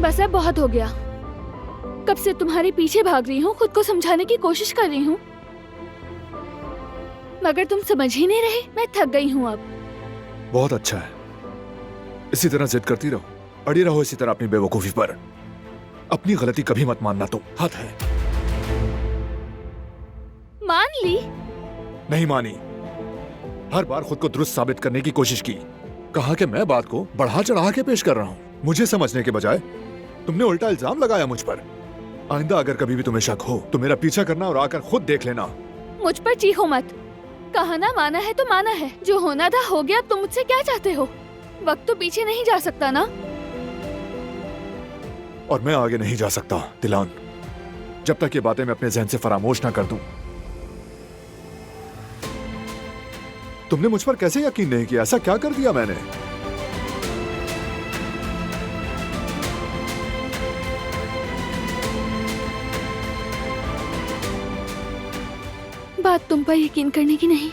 बस अब बहुत हो गया। कब से तुम्हारे पीछे भाग रही हूँ, खुद को समझाने की कोशिश कर रही हूँ, मगर तुम समझ ही नहीं रहे। मैं थक गई हूँ अब। बहुत अच्छा है, इसी तरह जिद करती रहो, अड़ी रहो इसी तरह अपनी बेवकूफी पर। अपनी गलती कभी मत मानना, तुम हद है। मान ली? नहीं मानी। हर बार खुद को दुरुस्त साबित करने की कोशिश की। कहा कि मैं बात को बढ़ा चढ़ा के पेश कर रहा हूँ। मुझे समझने के बजाय तुमने उल्टा इल्जाम लगाया मुझ पर। आइंदा अगर कभी भी तुम्हें शक हो तो मेरा पीछा करना और आकर खुद देख लेना। मुझ पर चीखो मत। कहा ना माना है तो माना है, जो होना था हो गया। तुम मुझसे क्या चाहते हो? वक्त तो पीछे नहीं जा सकता ना। और मैं आगे नहीं जा सकता दिलान, जब तक ये बातें मैं अपने जहन से फरामोश ना कर दूं। तुमने मुझ पर कैसे यकीन नहीं किया? ऐसा क्या कर दिया मैंने? बात तुम पर यकीन करने की नहीं,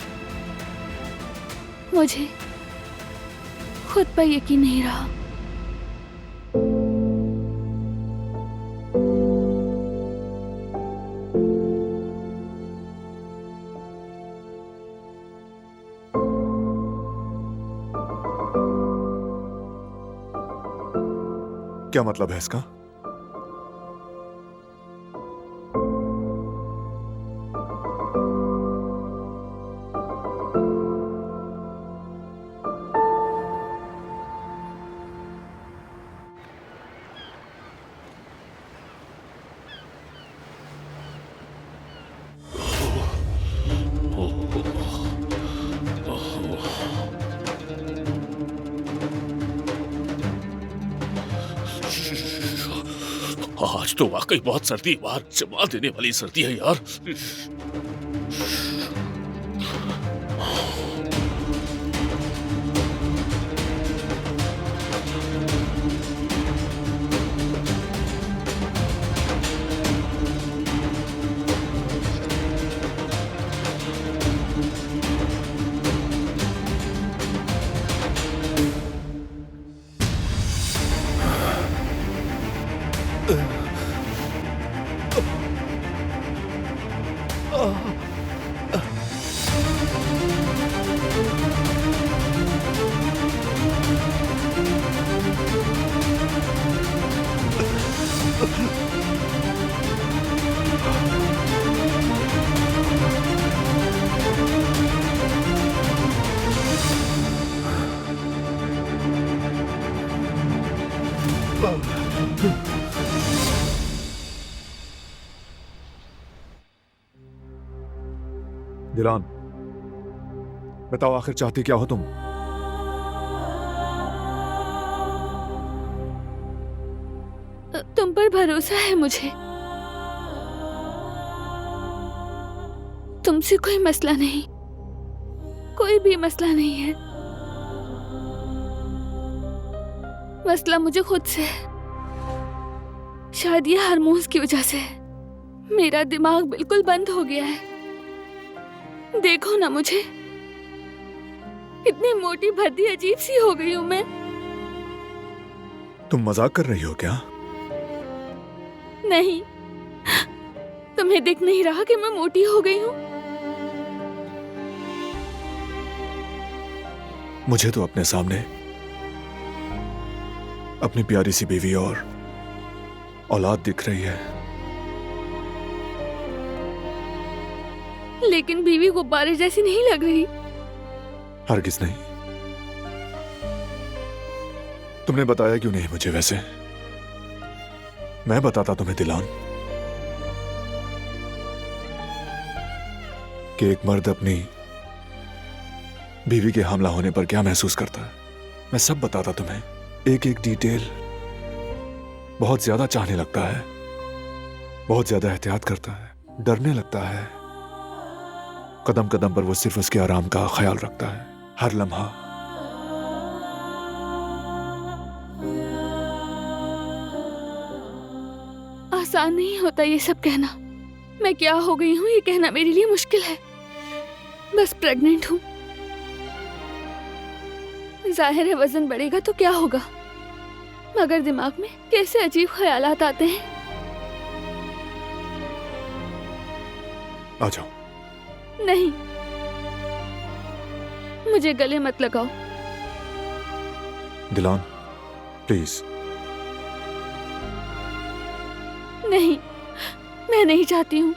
मुझे खुद पर यकीन नहीं रहा। क्या मतलब है इसका? आज तो वाकई बहुत सर्दी है बाहर, जमा देने वाली सर्दी है यार। दिलान, बताओ आखिर चाहती क्या हो तुम? तुम पर भरोसा है मुझे। तुमसे कोई मसला नहीं, कोई भी मसला नहीं है। मसला मुझे खुद से है। शायद ये हार्मोन्स की वजह से है। मेरा दिमाग बिल्कुल बंद हो गया है। देखो ना मुझे, इतनी मोटी भद्दी अजीब सी हो गई हूं मैं। तुम मजाक कर रही हो क्या? नहीं, तुम्हें दिख नहीं रहा कि मैं मोटी हो गई हूं? मुझे तो अपने सामने अपनी प्यारी सी बीवी और औलाद दिख रही है। लेकिन बीवी गुब्बारे जैसी नहीं लग रही। हरगिज नहीं। तुमने बताया क्यों नहीं मुझे? वैसे मैं बताता तुम्हें दिलान कि एक मर्द अपनी बीवी के हमला होने पर क्या महसूस करता है। मैं सब बताता तुम्हें, एक एक डिटेल। बहुत ज्यादा चाहने लगता है, बहुत ज्यादा एहतियात करता है, डरने लगता है। कदम कदम पर वो सिर्फ उसके आराम का ख्याल रखता है, हर लम्हा। आसान नहीं होता ये सब कहना। मैं क्या हो गई हूँ ये कहना मेरे लिए मुश्किल है। बस प्रेग्नेंट हूँ। जाहिर है वजन बढ़ेगा तो क्या होगा, मगर दिमाग में कैसे अजीब ख्यालात आते हैं। आ जाओ। नहीं, मुझे गले मत लगाओ। दिलान, प्लीज। नहीं, मैं नहीं चाहती हूँ।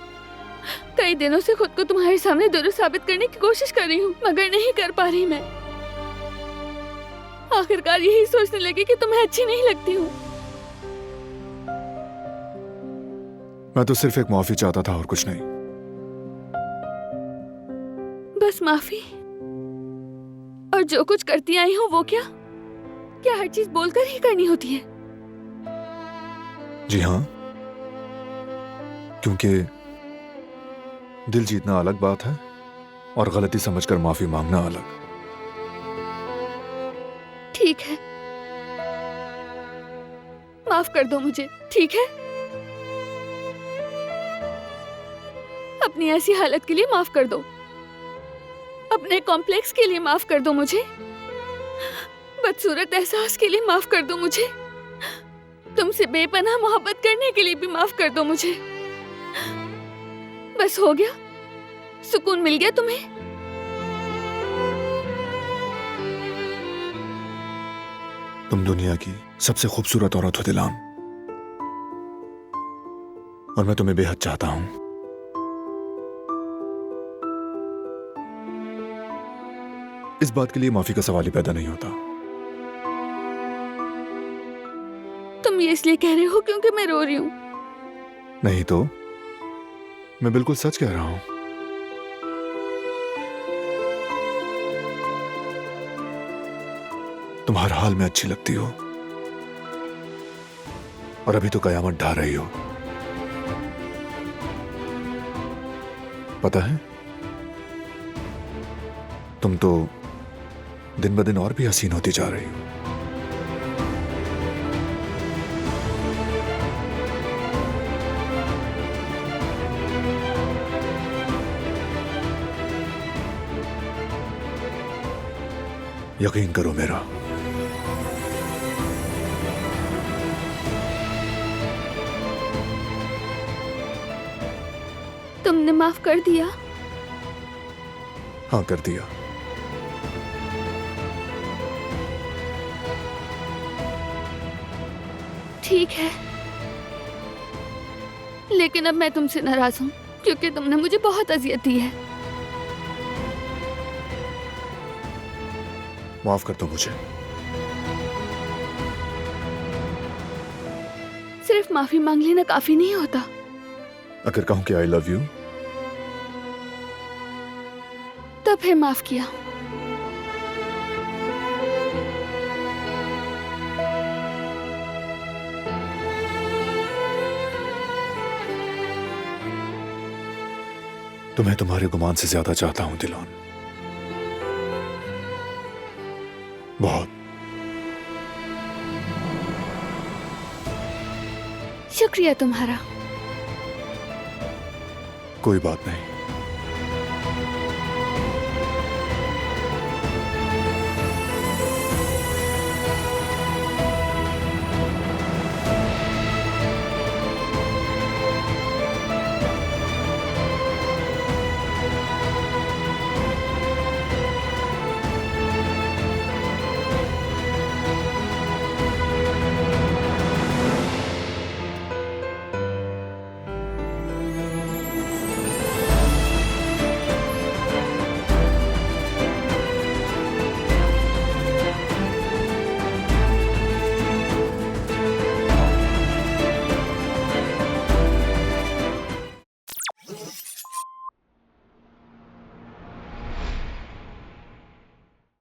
कई दिनों से खुद को तुम्हारे सामने दुरुस्त साबित करने की कोशिश कर रही हूँ, मगर नहीं कर पा रही मैं। आखिरकार यही सोचने लगी कि तुम्हें अच्छी नहीं लगती हूँ। मैं तो सिर्फ एक माफी चाहता था और कुछ नहीं। बस माफी? और जो कुछ करती आई हूँ वो क्या? क्या हर चीज बोलकर ही करनी होती है? जी हाँ, क्योंकि दिल जीतना अलग बात है और गलती समझकर माफी मांगना अलग। ठीक है, माफ कर दो मुझे, ठीक है? अपनी ऐसी हालत के लिए माफ कर दो, अपने कॉम्प्लेक्स के लिए माफ कर दो मुझे, बदसूरत एहसास के लिए माफ कर दो मुझे, तुमसे बेपनाह मोहब्बत करने के लिए भी माफ कर दो मुझे। बस हो गया? सुकून मिल गया तुम्हें? तुम दुनिया की सबसे खूबसूरत औरत हो दिलान, और मैं तुम्हें बेहद चाहता हूं। इस बात के लिए माफी का सवाल ही पैदा नहीं होता। तुम ये इसलिए कह रहे हो क्योंकि मैं रो रही हूँ? नहीं तो मैं बिल्कुल सच कह रहा हूं। तुम हर हाल में अच्छी लगती हो, और अभी तो कयामत ढा रही हो। पता है, तुम तो दिन ब दिन और भी हसीन होती जा रही हो। यकीन करो मेरा। तुमने माफ कर दिया? हाँ, कर दिया। ठीक है, लेकिन अब मैं तुमसे नाराज हूँ क्योंकि तुमने मुझे बहुत अजियत दी है। माफ कर दो मुझे। सिर्फ माफी मांग लेना काफी नहीं होता। अगर कहूं कि आई लव यू, तो फिर माफ किया। तुम्हें तुम्हारे गुमान से ज्यादा चाहता हूं दिलान, बहुत। शुक्रिया तुम्हारा। कोई बात नहीं।